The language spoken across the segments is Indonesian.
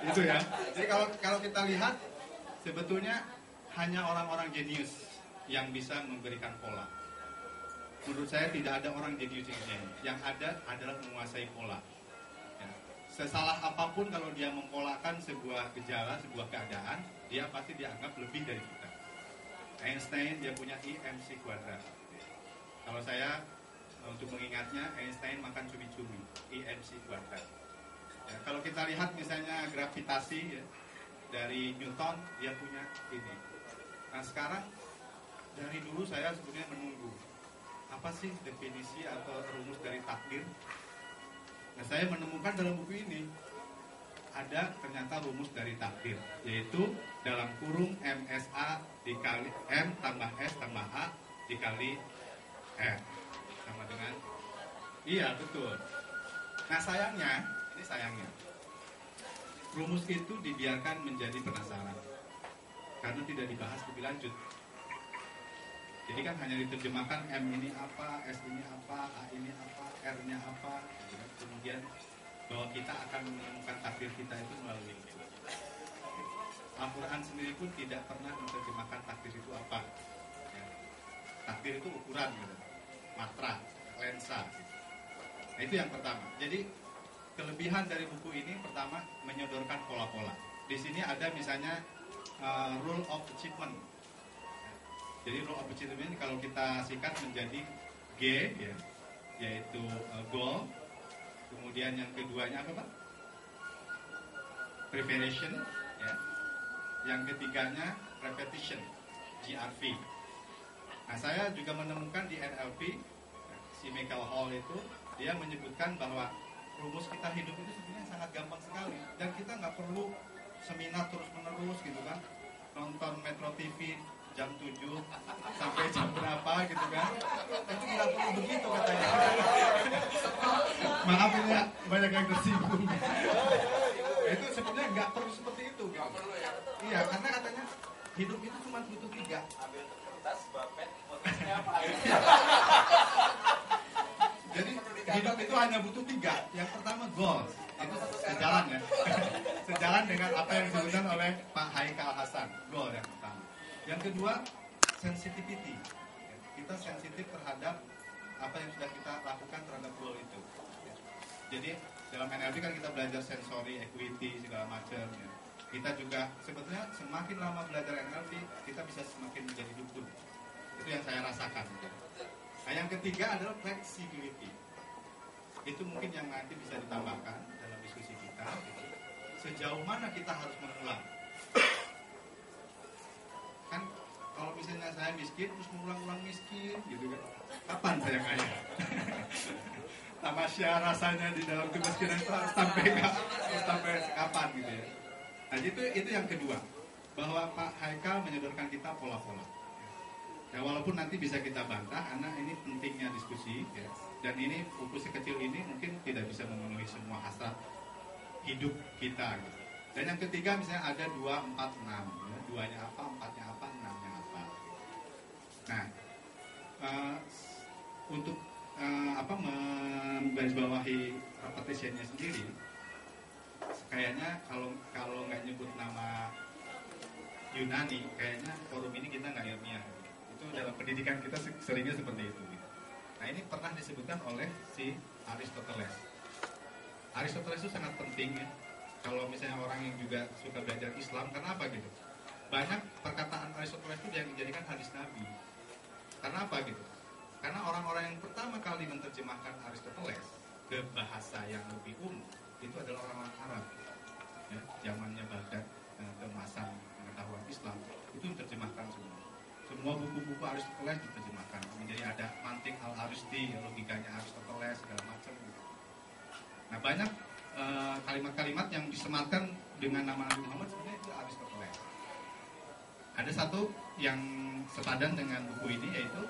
Itu ya. Jadi kalau kita lihat sebetulnya hanya orang-orang jenius yang bisa memberikan pola. Menurut saya tidak ada orang jenius yang ada adalah menguasai pola. Ya. Sesalah apapun kalau dia mempolakan sebuah gejala, sebuah keadaan, dia pasti dianggap lebih dari kita. Einstein dia punya IMC kuadrat. Kalau saya untuk mengingatnya, Einstein makan cumi-cumi, IMC kuadrat. Ya, kalau kita lihat misalnya gravitasi ya, dari Newton dia punya ini. Nah sekarang dari dulu saya sebenarnya menunggu apa sih definisi atau rumus dari takdir. Nah saya menemukan dalam buku ini ada ternyata rumus dari takdir, yaitu dalam kurung MSA dikali M tambah S tambah A dikali R sama dengan iya betul. Nah sayangnya rumus itu dibiarkan menjadi penasaran karena tidak dibahas lebih lanjut. Jadi kan hanya diterjemahkan M ini apa, S ini apa, A ini apa, R-nya apa, kemudian bahwa kita akan menemukan takdir kita itu melalui itu. Al-Quran sendiri pun tidak pernah menerjemahkan takdir itu apa. Ya. Takdir itu ukuran, gitu. Matra, lensa. Gitu. Nah itu yang pertama. Jadi kelebihan dari buku ini pertama menyodorkan pola-pola. Di sini ada misalnya rule of achievement. Jadi rule of achievement kalau kita singkat menjadi G, ya, yaitu goal. Kemudian yang keduanya apa Pak? Preparation, ya. Yang ketiganya repetition, GRV. Nah saya juga menemukan di NLP, si Michael Hall itu dia menyebutkan bahwa rumus kita hidup itu sebenarnya sangat gampang sekali dan kita nggak perlu seminar terus menerus gitu kan, nonton Metro TV jam 7 sampai jam berapa gitu kan, itu nggak perlu begitu katanya. Maaf ini ya, banyak yang tersinggung. Itu sebenarnya nggak perlu seperti itu gitu. Iya, karena katanya hidup itu cuma butuh 3. Ambil kertas, bapet, motifnya apa? Jadi hidup itu hanya butuh 3. Yang pertama goals, itu sejalan ya. Sejalan dengan apa yang disebutkan oleh Pak Haikal Hasan. Goal yang pertama. Yang kedua sensitivity. Kita sensitif terhadap apa yang sudah kita lakukan terhadap goal itu. Jadi dalam NLP kan kita belajar sensory, equity segala macam. Ya. Kita juga sebetulnya semakin lama belajar NLP kita bisa semakin menjadi dukun. Itu yang saya rasakan. Nah yang ketiga adalah flexibility. Itu mungkin yang nanti bisa ditambahkan dalam diskusi kita. Sejauh mana kita harus mengulang? Kan kalau misalnya saya miskin terus mengulang-ulang miskin gitu kan. Kapan saya kaya? Tamasya rasanya di dalam kemiskinan itu harus sampai kapan gitu ya. Nah itu yang kedua, bahwa Pak Haikal menyodorkan kita pola-pola. Ya walaupun nanti bisa kita bantah karena ini pentingnya diskusi ya. Dan ini buku sekecil ini mungkin tidak bisa memenuhi semua hasrat hidup kita gitu. Dan yang ketiga misalnya ada 2, 4, 6 ya. 2-nya apa, 4-nya apa, 6-nya apa. Nah untuk menggarisbawahi repetitionnya sendiri, kayaknya kalau nggak nyebut nama Yunani, kayaknya forum ini kita nggak ilmiah. Itu dalam pendidikan kita seringnya seperti itu. Nah ini pernah disebutkan oleh si Aristoteles. Aristoteles itu sangat penting ya. Kalau misalnya orang yang juga suka belajar Islam, kenapa gitu? Banyak perkataan Aristoteles itu yang dijadikan hadis Nabi. Karena apa gitu? Karena orang-orang yang pertama kali menerjemahkan Aristoteles ke bahasa yang lebih umum itu adalah orang-orang Arab. Ya, zamannya Baghdad, keemasan pengetahuan Islam itu diterjemahkan semua. Semua buku-buku Aristoteles diterjemahkan. Jadi ada Mantik Al-Aristi, logikanya Aristoteles segala macam. Gitu. Nah banyak kalimat-kalimat yang disematkan dengan nama Nabi Muhammad sebenarnya itu Aristoteles. Ada satu yang sepadan dengan buku ini yaitu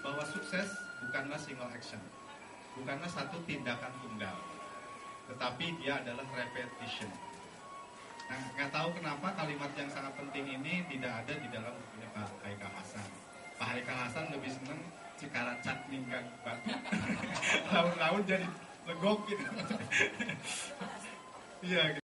bahwa sukses bukanlah single action, bukanlah satu tindakan tunggal, tetapi dia adalah repetition. Nah, nggak tahu kenapa kalimat yang sangat penting ini tidak ada di dalam bukunya Pak Haikal Hasan. Pak Haikal Hasan lebih senang Cikaracat ninggang batu, laut-laut jadi legok gitu. Iya.